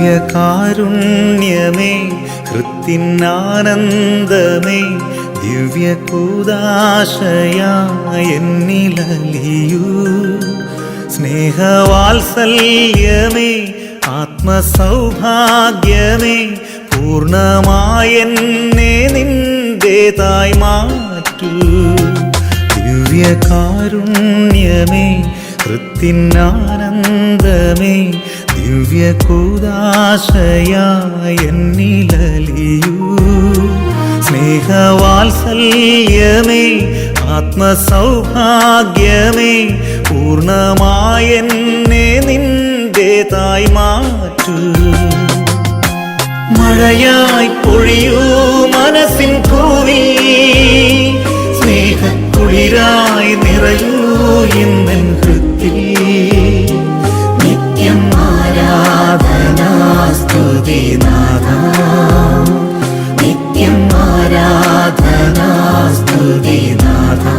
ദിവ്യകാരുണ്യമേ, ഹൃത്തിനാനന്ദമേ, ദിവ്യകൂദാശയായെന്നിലലിയൂ. സ്നേഹവാത്സല്യമേ, ആത്മസൗഭാഗ്യമേ, പൂർണ്ണമായെന്നെ നിന്റേതായി മാറ്റൂ. ദിവ്യകാരുണ്യമേ, ഹൃത്തിനാനന്ദമേ, ദിവ്യകൂദാശയായെന്നിലലിയൂ. സ്നേഹവാത്സല്യമേ, ആത്മസൗഭാഗ്യമേ, പൂർണ്ണമായെന്നെ നിന്റേതായി മാറ്റൂ. മഴയായി പൊഴിയൂ മനസ്സിൻ പൂവിൽ, സ്നേഹക്കുളിരായി നിറയൂ എന്നെൻ ഹൃത്തിൽ. നിത്യം ആരാധനാ സ്തുതി നാഥാ, നിത്യം ആരാധനാ സ്തുതി നാഥാ.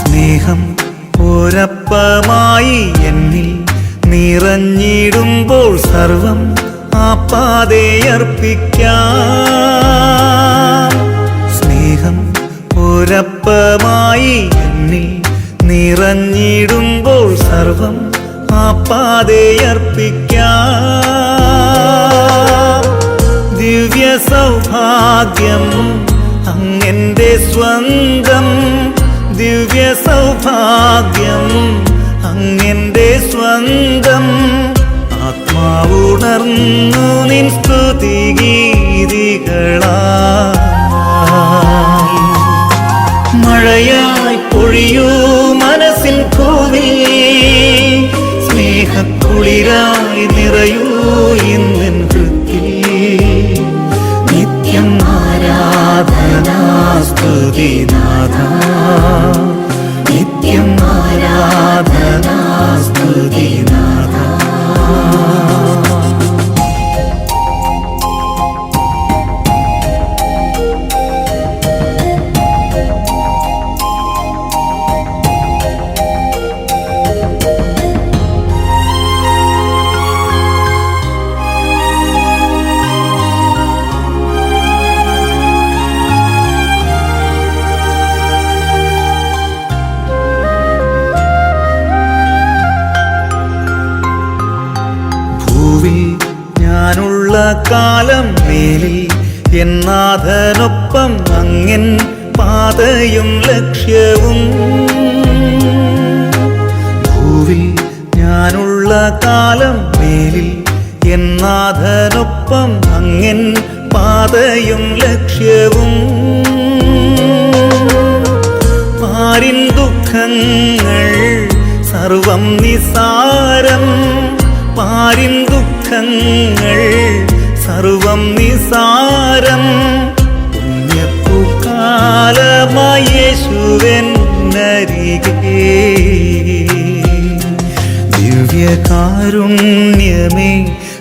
സ്നേഹം ഒരപ്പമായി എന്നിൽ നിറഞ്ഞിടുമ്പോൾ സർവം ആപ്പാതെ അർപ്പിക്കാം. സ്നേഹം ഒരപ്പമായി എന്നിൽ നിറഞ്ഞിടുമ്പോൾ സർവം ആപ്പാതെ അർപ്പിക്കാം. ദിവ്യ സൗഭാഗ്യം അങ്ങെന്റെ സ്വന്തം, ദിവ്യ സൗഭാഗ്യം അങ്ങെന്റെ സ്വന്തം. ആത്മാവുണർന്നു നിൻ സ്തുതിഗീതികളായി. മഴയായി പൊഴിയൂ മനസ്സിൻ പൂവിൽ, സ്നേഹക്കുളിരായി നിറയൂ എന്നെൻ ഹൃത്തിൽ. നിത്യം ആരാധനാ സ്തുതി നാഥാ, നിത്യം ആരാധനാ സ്തുതി നാഥാ. ഞാനുള്ള കാലം മേലിൽ എന്നാഥനൊപ്പം അങ്ങൻ പാതയും ലക്ഷ്യവും. ഭൂവിൽ ഞാനുള്ള കാലം മേലിൽ എന്നാഥനൊപ്പം അങ്ങൻ പാതയും ലക്ഷ്യവും. പാരിൻ ദുഃഖങ്ങൾ സർവം നിസാരം, പാരിൻ ദുഃഖങ്ങൾ സർവം നിസാരം. പുണ്യപ്പൂക്കാലമായി യേശുവെന്നരികെ. ദിവ്യകാരുണ്യമേ,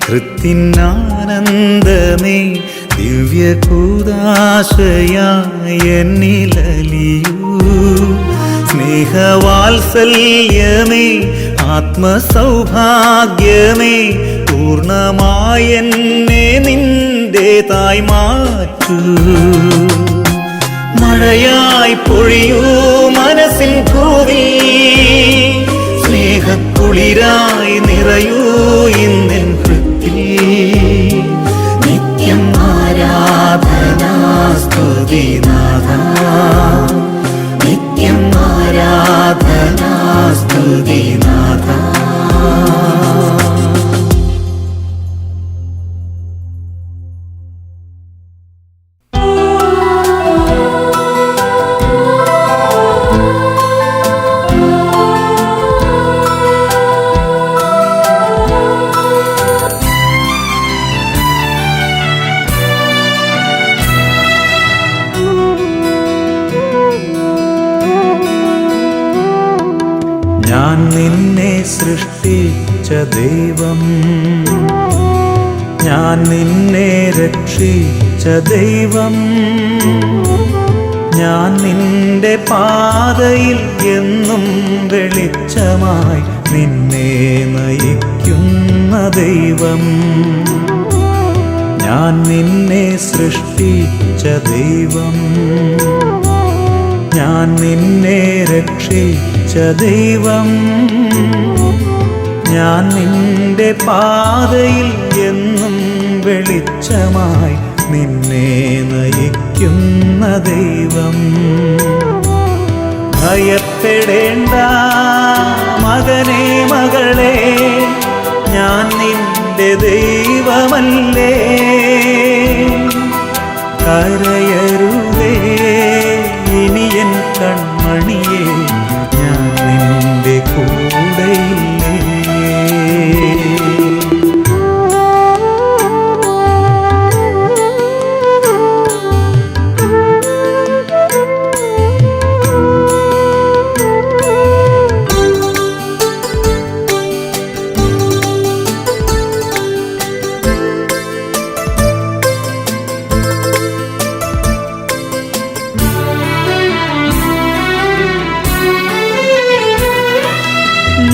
ഹൃത്തിനാനന്ദമേ, ദിവ്യകൂദാശയായെന്നിലലിയൂ. സ്നേഹവാത്സല്യമേ, ആത്മസൗഭാഗ്യമേ, പൂർണ്ണമായെന്നെ നിന്റേതായി മാറ്റൂ. മഴയായി പൊഴിയൂ മനസ്സിൻ പൂവിൽ, സ്നേഹക്കുളിരായി നിറയൂ എന്നെൻ ഹൃത്തിൽ. നിത്യം ആരാധനാ സ്തുതി നാഥാ, നിത്യം ആരാധനാ സ്തുതി നാഥാ. നിന്നെ സൃഷ്ടിച്ച ദൈവം, ഞാൻ നിന്നെ രക്ഷിച്ച ദൈവം, ഞാൻ നിന്റെ പാതയിൽ എന്നും വെളിച്ചമായി നിന്നെ നയിക്കുന്ന ദൈവം, ഞാൻ നിന്നെ സൃഷ്ടിച്ച ദൈവം, ഞാൻ നിന്നെ രക്ഷിച്ച ദൈവം, ഞാൻ നിന്റെ പാതയിൽ എന്നും വെളിച്ചമായി നിന്നെ നയിക്കുന്ന ദൈവം. ഭയപ്പെടേണ്ട മകനേ മകളേ, ഞാൻ നിന്റെ ദൈവമല്ലേ. കരയരുതേ ഇനി എൻ കൺമണിയേ, ഞാൻ നിന്റെ കൂടെയില്ലേ.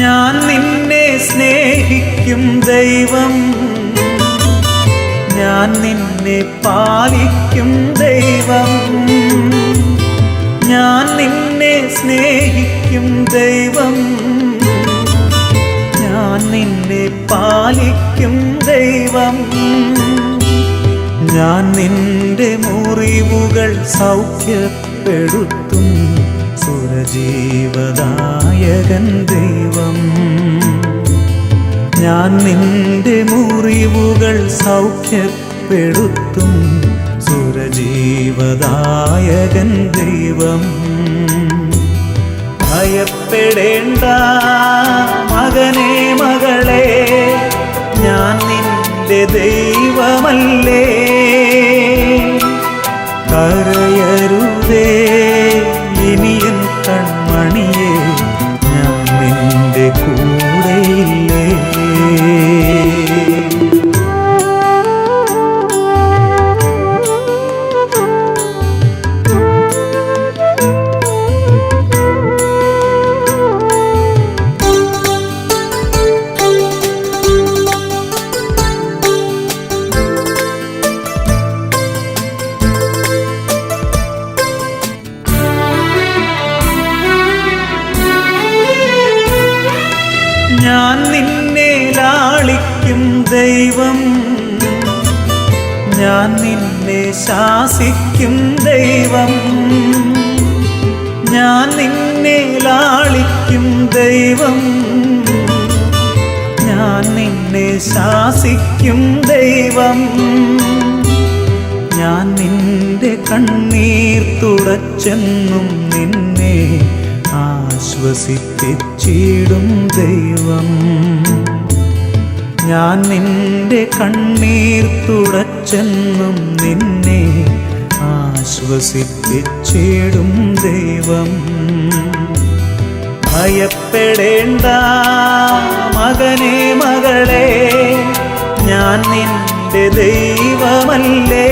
ഞാൻ നിന്നെ സ്നേഹിക്കും ദൈവം, ഞാൻ നിന്നെ പാലിക്കും ദൈവം, ഞാൻ നിന്നെ സ്നേഹിക്കും ദൈവം, ഞാൻ നിന്നെ പാലിക്കും ദൈവം, ഞാൻ നിന്റെ മുറിവുകൾ സൗഖ്യപ്പെടുത്തും സുരജീവദായകൻ ദൈവം, ഞാൻ നിന്റെ മുറിവുകൾ സൗഖ്യപ്പെടുത്തും സുരജീവദായകൻ ദൈവം. ഭയപ്പെടേണ്ട മകനേ മകളേ, ഞാൻ നിന്റെ ദൈവമല്ലേ. കരയരുതേ ഇനി എൻ കൺമണിയേ, ഞാൻ നിന്റെ കൂടെയില്ലേ. ഞാൻ നിന്നെ ലാളിക്കും ദൈവം, ഞാൻ നിന്നെ ശാസിക്കും ദൈവം, ഞാൻ നിന്നെ ലാളിക്കും ദൈവം, ഞാൻ നിന്നെ ശാസിക്കും ദൈവം, ഞാൻ നിന്റെ കണ്ണീർ തുടച്ചെന്നും നിന്നെ ആശ്വസിപ്പിച്ചിടും ദൈവം, ഞാൻ നിന്റെ കണ്ണീർ തുടച്ചെന്നും നിന്നെ ആശ്വസിപ്പിച്ചിടും ദൈവം. ഭയപ്പെടേണ്ട മകനേ മകളേ, ഞാൻ നിന്റെ ദൈവമല്ലേ.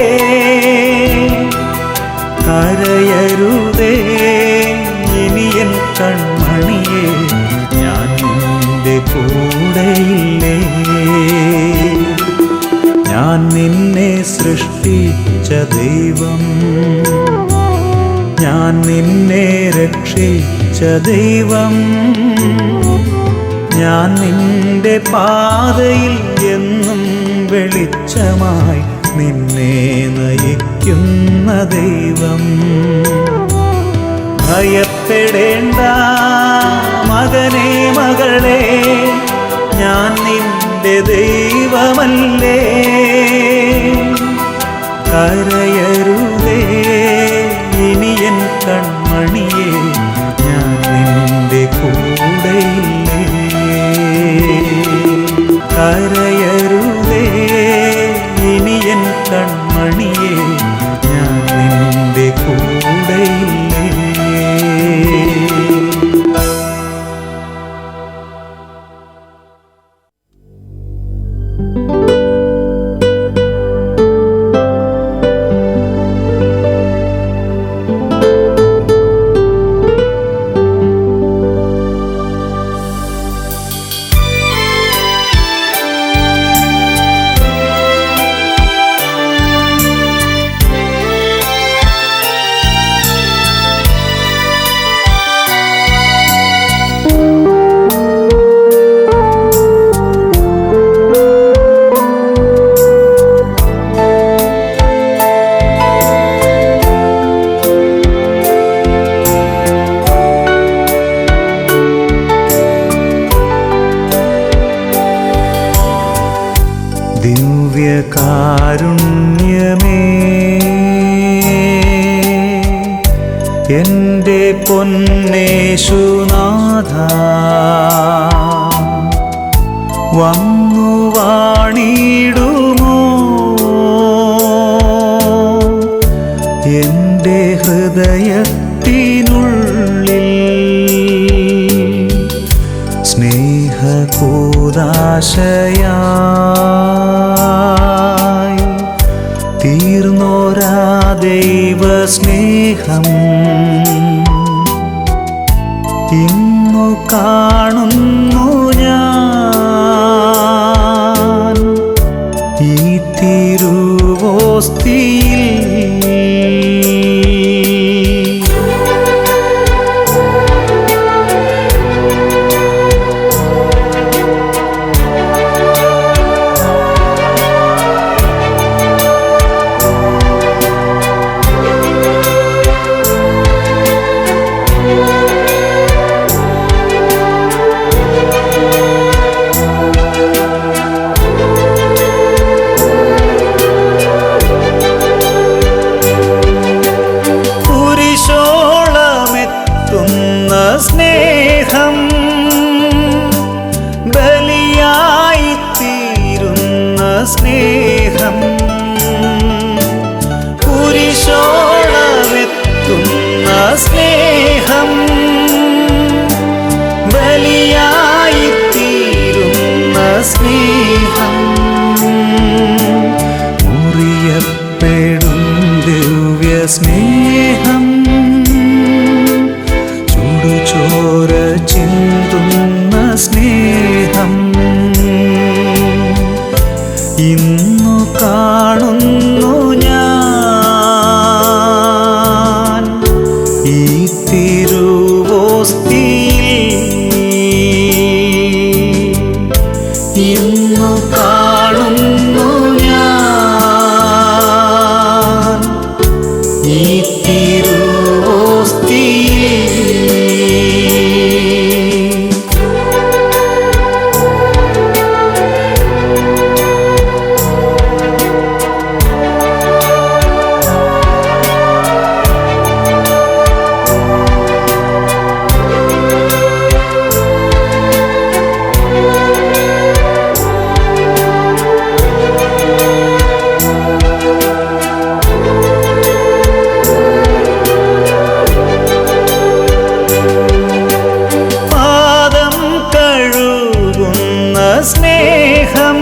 കരയരുതേ ഇനി എൻ കൺമണിയേ, ഞാൻ നിന്റെ കൂടെയില്ലേ. ഞാൻ നിന്നെ സൃഷ്ടിച്ച ദൈവം, ഞാൻ നിന്നെ രക്ഷിച്ച ദൈവം, ഞാൻ നിന്റെ പാതയിൽ എന്നും വെളിച്ചമായി നിന്നെ നയിക്കുന്ന ദൈവം. ഭയപ്പെടേണ്ട മകനേ മകളേ, ഞാൻ നിന്റെ ദൈവമല്ലേ. കരയരുതേ ഇനി എൻ കൺമണിയേ, ഞാൻ നിന്റെ കൂടെയില്ലേ. കരയരുതേ ഇനി എൻ കൺമണിയേ, ഞാൻ നിന്റെ കൂടെയില്ലേ. എൻ്റെ പൊന്നേശുനാഥ വന്നു വാണിടുമോ എൻ്റെ ഹൃദയത്തിനുള്ളിൽ സ്നേഹകൂദാശയായി തീർന്നോരാ ദൈവസ്നേഹം ഇന്നു കാണുന്നു ഞാൻ ഈ തിരുവോസ്തിയിൽ. സ്നേഹം ബലിയായി തീരുന്ന സ്നേഹം കുരിശോളമെത്തുന്ന സ്നേഹം ബലിയായി തീരുന്ന സ്നേഹം മുറിയപ്പെടും ദിവ്യ സ്നേഹം ചോര ചിന്തുന്ന സ്നേഹം ഇന്നു കാണുന്നു ഞാൻ ഈ തിരുവോസ്തിയിൽ. ഇന്നു കാണുന്നു ഞാൻ ഈ തിരുവോസ്തിയിൽ. സ്നേഹം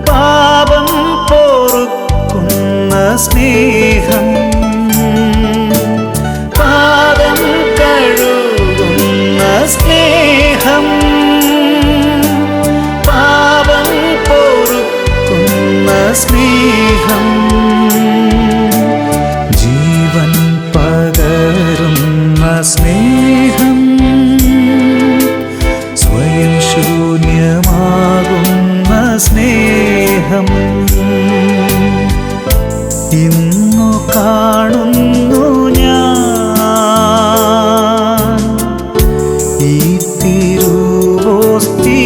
പാപം പൊറുക്കുന്ന സ്നേഹം പാദം കഴുകുന്ന സ്നേഹം പാപം പൊറുക്കുന്ന സ്നേഹം ജീവൻ പകരുന്ന സ്നേഹം സ്വയം ശൂന്യമാകുന്ന സ്നേഹം ഇന്നു കാണുന്നു ഞാൻ ഈ തിരുവോസ്തിയിൽ.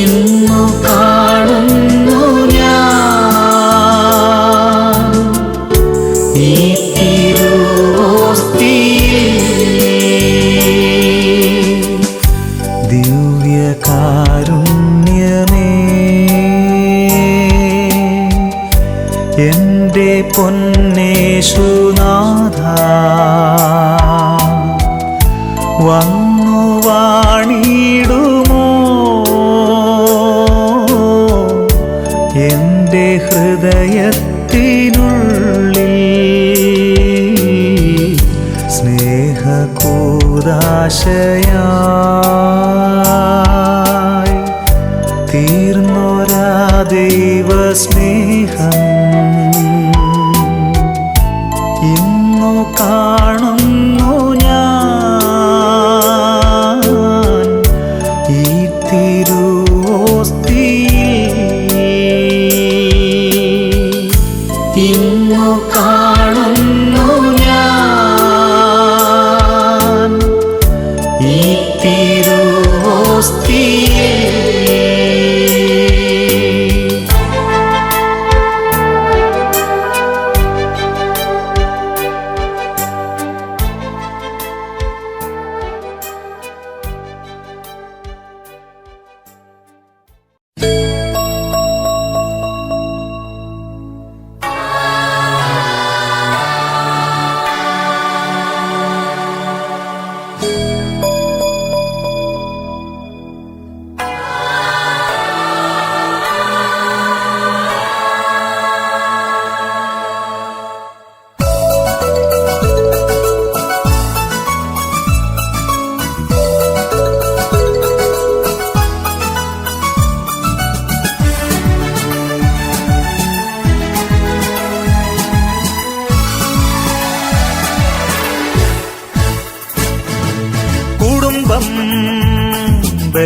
ഇന്നു കാണുന്നു ഞാൻ ഈ തിരുവോസ്തിയിൽ. ദിവ്യകാരുണ്യമേ എൻ്റെ പൊന്നേശുനാഥ വന്നു വാണിടുമോ എൻ്റെ ഹൃദയത്തിനുള്ളിൽ സ്നേഹകൂദാശയായി തീർന്നോരാ ദൈവസ്നേഹം ഇന്നു കാണുന്നു ഞാൻ ഈ തിരുവോസ്തിയിൽ. ഇന്നു കാണുന്നു ഞാൻ ഈ തിരുവോസ്തിയിൽ.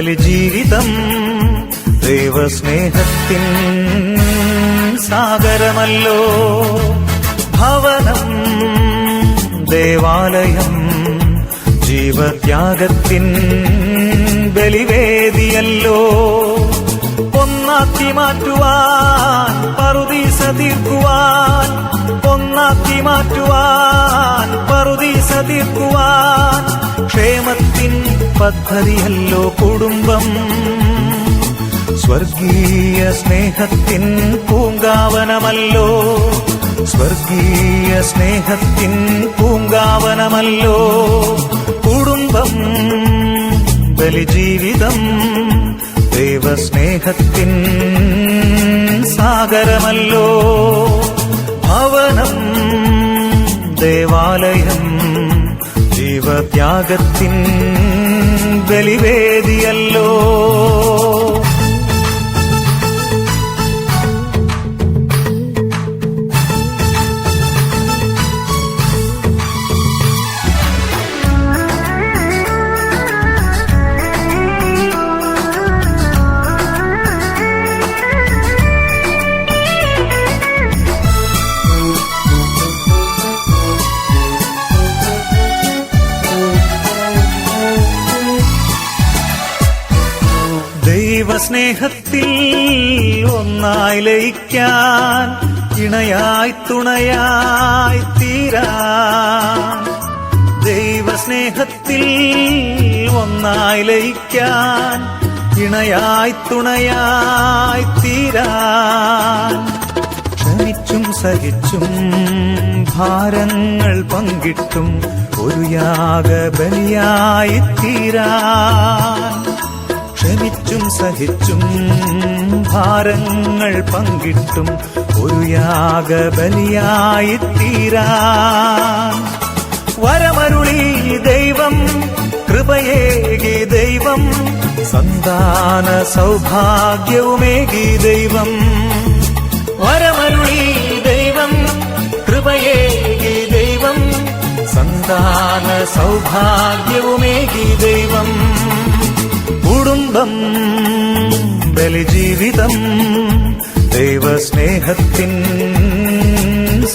ബലിജീവിതം ദൈവസ്നേഹത്തിൻ സാഗരമല്ലോ. ഭവനം ദേവാലയം ജീവത്യാഗത്തിൻ ബലിവേദിയല്ലോ. ഒന്നാക്കി മാറ്റുവാൻ പറുദീസ തീർക്കുവാൻ, ഒന്നാക്കി മാറ്റുവാൻ പറുദീസ തീർക്കുവാൻ ക്ഷേമത്തിൻ പദ്ധതിയല്ലോ കുടുംബം. സ്വർഗീയ സ്നേഹത്തിൻ പൂങ്കാവനമല്ലോ, സ്വർഗീയ സ്നേഹത്തിൻ പൂങ്കാവനമല്ലോ കുടുംബം. ബലിജീവിതം ദൈവസ്നേഹത്തിൻ സാഗരമല്ലോ. ഭവനം ദേവാലയം ജീവത്യാഗത്തിൻ ബലിവേദിയല്ലോ. ദൈവസ്നേഹത്തിൽ ഒന്നായി ലയിക്കാൻ, ഇണയായി തുണയായി തീരാൻ. ദൈവസ്നേഹത്തിൽ ഒന്നായി ലയിക്കാൻ, ഇണയായി തുണയായി തീരാൻ. ക്ഷമിച്ചും സഹിച്ചും ഭാരങ്ങൾ പങ്കിട്ടും ഒരു യാഗബലിയായി തീരാൻ. ക്ഷമിച്ചും സഹിച്ചും ഭാരങ്ങൾ പങ്കിട്ടും ഒരു യാഗബലിയായി തീരാൻ. വരമരുളി ദൈവം, കൃപയേകി ദൈവം, സന്താന സൗഭാഗ്യവുമേകി ദൈവം. വരമരുളി ദൈവം, കൃപയേകി ദൈവം, സന്താന സൗഭാഗ്യവുമേകി ദൈവം. കുടുംബം ബലിജീവിതം ദൈവസ്നേഹത്തിൻ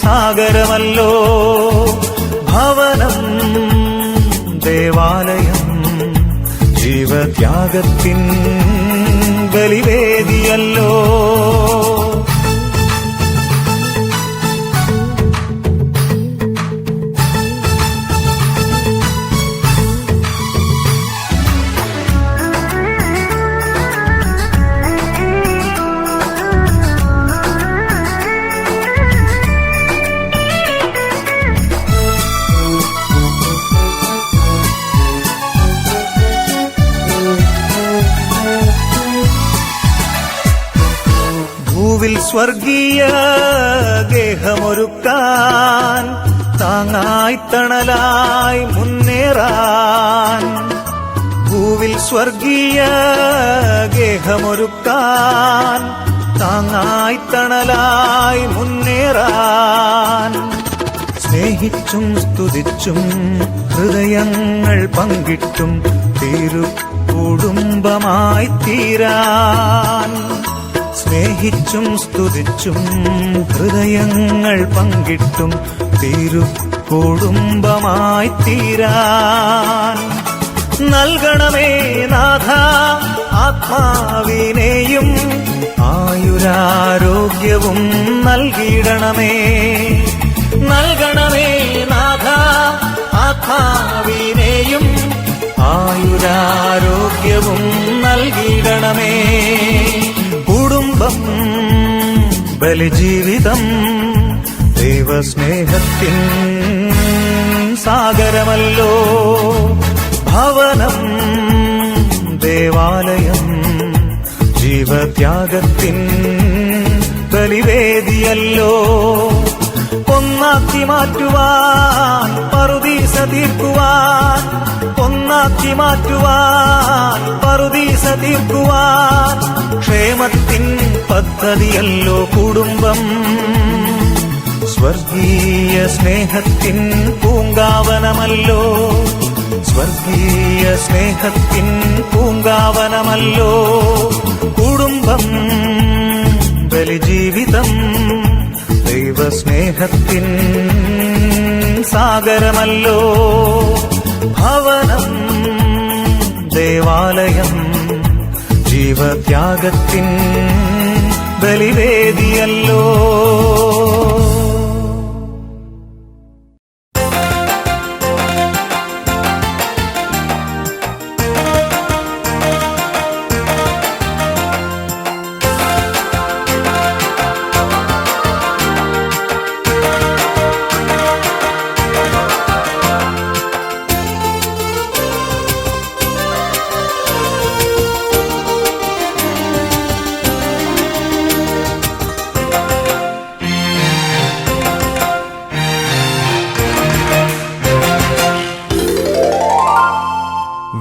സാഗരമല്ലോ. ഭവനം ദേവാലയം ജീവത്യാഗത്തിൻ ബലിവേദിയല്ലോ. ഭൂവിൽ സ്വർഗീയ ഗേഹമൊരുക്കാൻ, താങ്ങായി തണലായി മുന്നേറാൻ. ഭൂവിൽ സ്വർഗീയ ഗേഹമൊരുക്കാൻ, താങ്ങായി തണലായി മുന്നേറാൻ. സ്നേഹിച്ചും സ്തുതിച്ചും ഹൃദയങ്ങൾ പങ്കിട്ടും തിരുകുടുംബമായി തീരാൻ. സ്നേഹിച്ചും സ്തുതിച്ചും ഹൃദയങ്ങൾ പങ്കിട്ടും തിരുകുടുംബമായി തീരാൻ. നൽകണമേ നാഥ ആത്മാവിനെയും ആയുരാരോഗ്യവും നൽകിയിടണമേ. നൽകണമേ നാഥ ആത്മാവിനെയും ആയുരാരോഗ്യവും നൽകിയിടണമേ. കുടുംബം ബലിജീവിതം ദൈവസ്നേഹത്തിൻ സാഗരമല്ലോ. ഭവനം ദേവാലയം ജീവത്യാഗത്തിൻ ബലിവേദിയല്ലോ. ഒന്നാക്കി മാറ്റുവാൻ പറുദീസ തീർക്കുവാൻ, ഒന്നാക്കി മാറ്റുവാൻ പറുദീസ തീർക്കുവാൻ ക്ഷേമത്തിൻ പദ്ധതിയല്ലോ കുടുംബം. സ്വർഗീയ സ്നേഹത്തിൻ പൂങ്കാവനമല്ലോ. സ്വർഗീയ സ്നേഹത്തിൻ പൂങ്കാവനമല്ലോ കുടുംബം, ബലിജീവിതം. ദൈവസ്നേഹത്തിൻ സാഗരമല്ലോ ഭവനം, ദേവാലയം. ജീവത്യാഗത്തിൻ ബലിവേദിയല്ലോ.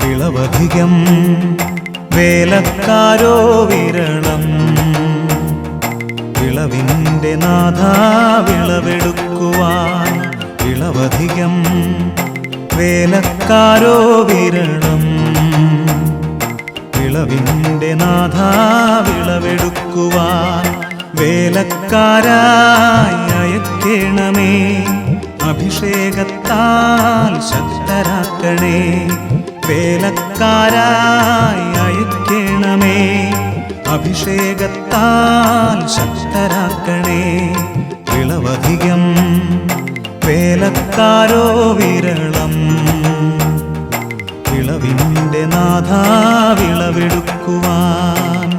വിളവധികം വേലക്കാരോ വിരളം, വിളവിൻ്റെ നാഥ വിളവെടുക്കുവാൻ. വിളവധികം വേലക്കാരോ വിരളം, വിളവിൻ്റെ നാഥ വിളവെടുക്കുവാൻ. വേലക്കാരായി അയക്കേണമേ, അഭിഷേകത്താൽ ശക്തരാക്കണേ. വേലക്കാരായി അയക്കണമേ, അഭിഷേകത്താൽ ശക്തരാക്കണേ. വിളവധികം വേലക്കാരോ വിരളം, വിളവിൻ്റെ നാഥ വിളവെടുക്കുവാൻ.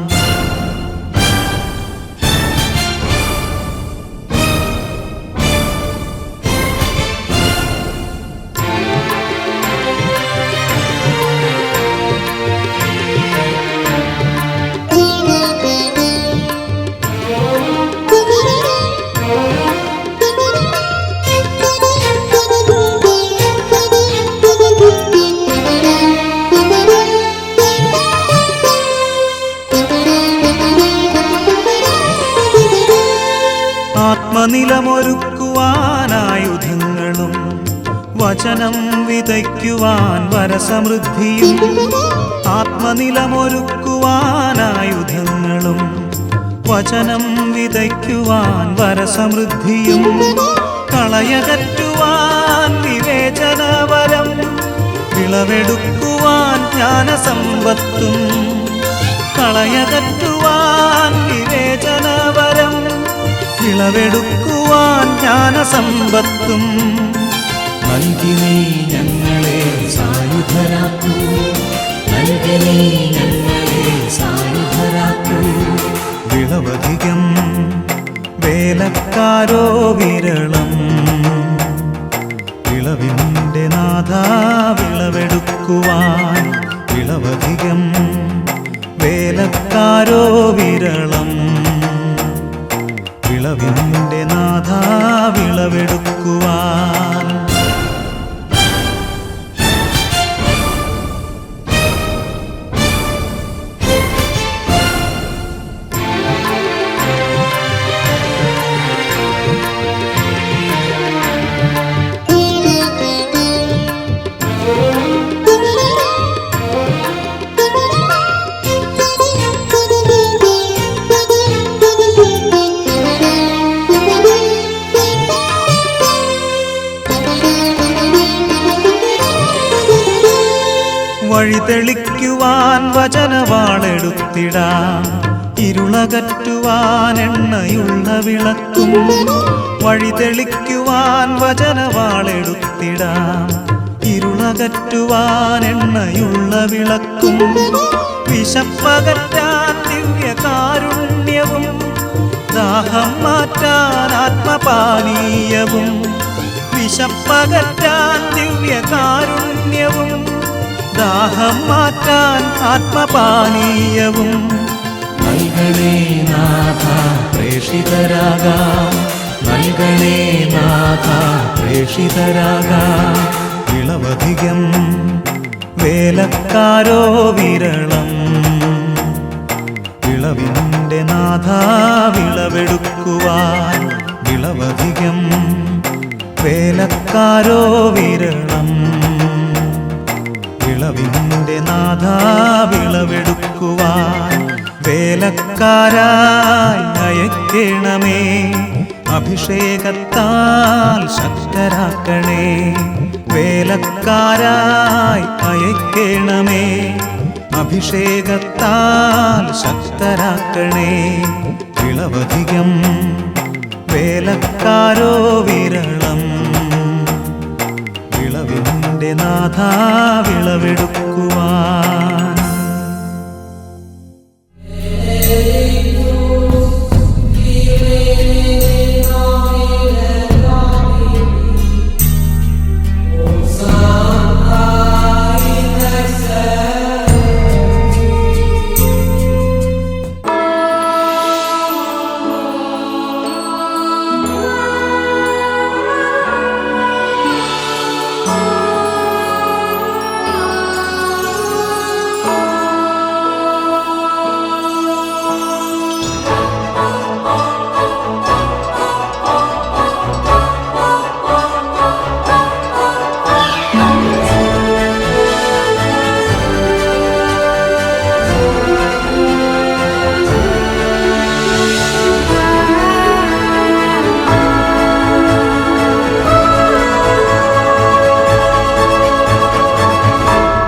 ആത്മനിലമൊരുക്കുവാനായുധങ്ങളും വചനം വിതയ്ക്കുവാൻ വരസമൃദ്ധിയും. ആത്മനിലമൊരുക്കുവാനായുധങ്ങളും വചനം വിതയ്ക്കുവാൻ വരസമൃദ്ധിയും. കളയകറ്റുവാൻ വിവേചനവരം, വിളവെടുക്കുവാൻ ജ്ഞാനസമ്പത്തും. കളയകറ്റുവാൻ വിവേചനവരം, വിളവെടുക്കുവാൻ ജ്ഞാനസമ്പത്തും. നൽകി നീ ഞങ്ങളെ സായുധരാക്കൂ, നൽകി നീ ഞങ്ങളെ സായുധരാക്കൂ. വിളവധികം വേലക്കാരോ വിരളം, വിളവിൻ്റെ നാഥ വിളവെടുക്കുവാൻ. വിളവധികം വേലക്കാരോ വിരളം, വിളവിൻ്റെ നാഥ വിളവെടുക്കുവാൻ. വഴി തെളിക്കുവാൻ വചനവാളെടുത്തിടാം, ഇരുളകറ്റുവാൻ എണ്ണയുള്ള വിളക്കും. വഴി തെളിക്കുവാൻ വചനവാളെടുത്തിടാം, ഇരുളകറ്റുവാൻ എണ്ണയുള്ള വിളക്കും. വിശപ്പകറ്റാൻ ദിവ്യകാരുണ്യവും, ദാഹം മാറ്റാൻ ആത്മപാനീയവും. വിശപ്പകറ്റാൻ ദിവ്യകാരുണ്യവും, ദാഹം മാറ്റാൻ ആത്മപാനീയവും. നൽകണേ നാഥ പ്രേഷിതരാകാം, നൽകണേ നാഥ പ്രേഷിതരാകാം. വിളവധികം വേലക്കാരോ വിരളം, വിളവിൻ്റെ നാഥ വിളവെടുക്കുവാൻ. വിളവധികം വേലക്കാരോ വിരളം, വിളവിൻ്റെ നാഥ വിളവെടുക്കുവാൻ വേലക്കാരായി അയക്കണമേ, അഭിഷേകത്താൽ ശക്തരാക്കണേ. വേലക്കാരായി അയക്കണമേ, അഭിഷേകത്താൽ ശക്തരാക്കണേ. വിളവധികം വേലക്കാരോ വിരളം, വിളവിൻ്റെ നാഥ വിളവെടുക്കുവാൻ